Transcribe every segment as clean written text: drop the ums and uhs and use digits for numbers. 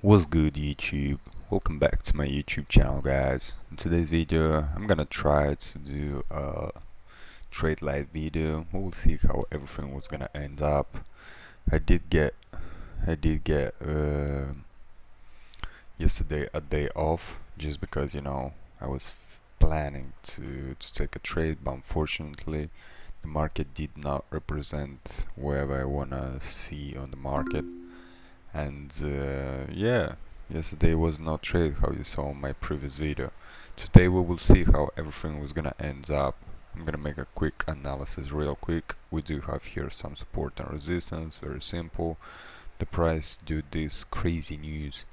What's good, YouTube? Welcome back to my YouTube channel, guys. In today's video I'm gonna try to do a trade light video. We'll see how everything was gonna end up. I did get yesterday a day off just because, I was planning to take a trade, but unfortunately the market did not represent wherever I wanna see on the market. And yeah, yesterday was no trade, how you saw in my previous video. Today we will see how everything was gonna end up. I'm gonna make a quick analysis real quick. We do have here some support and resistance, very simple. The price due this crazy news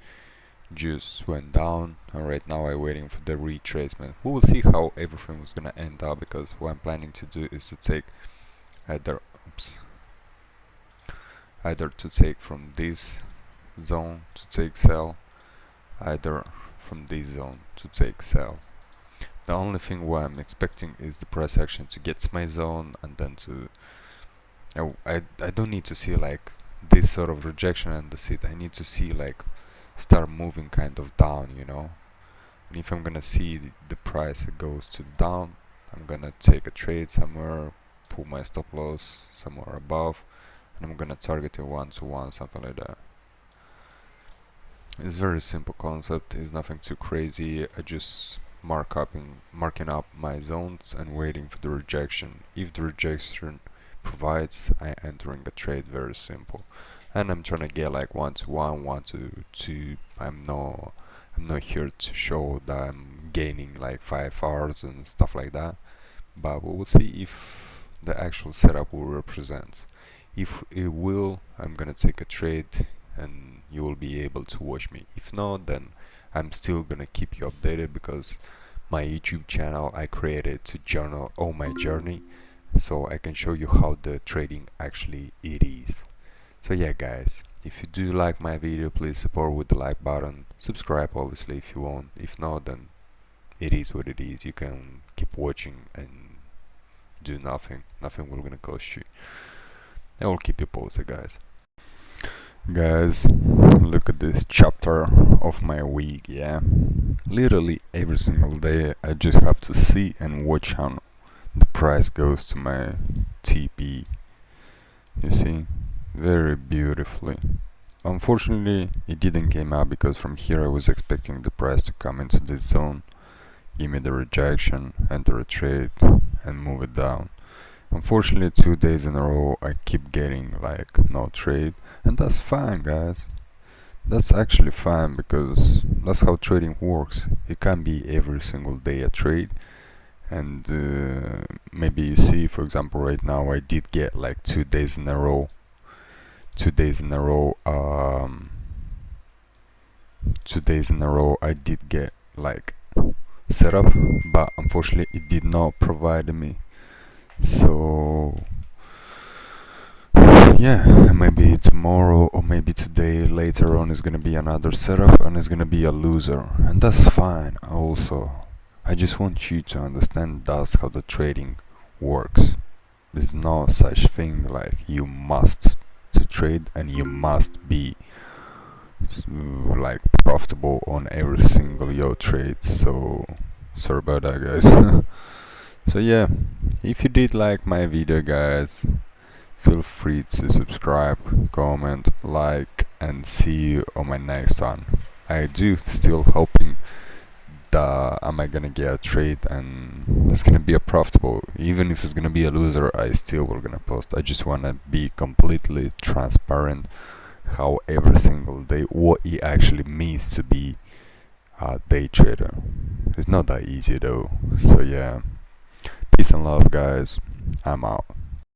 just went down, and right now I'm waiting for the retracement. We will see how everything was gonna end up, because what I'm planning to do is to take either to take from this zone to take sell, either from this zone to take sell. The only thing what I'm expecting is the price action to get to my zone, and then to I don't need to see like this sort of rejection and that's it. I need to see like start moving kind of down, and if I'm gonna see the price goes to down, I'm gonna take a trade somewhere, pull my stop loss somewhere above, and I'm gonna target it 1-to-1, something like that. It's very simple concept, it's nothing too crazy. I just marking up my zones and waiting for the rejection. If the rejection provides, I entering the trade, very simple. And I'm trying to get like 1-to-1, 1-to-2. I'm not here to show that I'm gaining like 5 hours and stuff like that, but we will see if the actual setup will represent. If it will, I'm gonna take a trade and you will be able to watch me. If not, then I'm still gonna keep you updated, because my YouTube channel I created to journal all my journey, so I can show you how the trading actually it is. So yeah, guys, if you do like my video, please support with the like button, subscribe obviously if you want. If not, then it is what it is. You can keep watching and do nothing will gonna cost you. I will keep you posted, guys. Guys, look at this chapter of my week, yeah. Literally every single day I just have to see and watch how the price goes to my TP. You see, very beautifully. Unfortunately it didn't came out, because from here I was expecting the price to come into this zone, give me the rejection, enter a trade and move it down. Unfortunately 2 days in a row I keep getting like no trade, and that's fine, guys. That's actually fine, because that's how trading works. It can be every single day a trade, and maybe you see, for example, right now I did get like 2 days in a row. 2 days in a row, 2 days in a row I did get like setup, but unfortunately it did not provide me. So yeah, maybe tomorrow or maybe today later on is gonna be another setup, and it's gonna be a loser, and that's fine. Also, I just want you to understand that's how the trading works. There's no such thing like you must to trade and you must be like profitable on every single your trade. So sorry about that, guys. So yeah, if you did like my video, guys, feel free to subscribe, comment, like, and see you on my next one. I do still hoping that am I gonna get a trade and it's gonna be a profitable. Even if it's gonna be a loser, I still will gonna post. I just wanna be completely transparent how every single day what it actually means to be a day trader. It's not that easy though. So yeah, peace and love, guys. I'm out.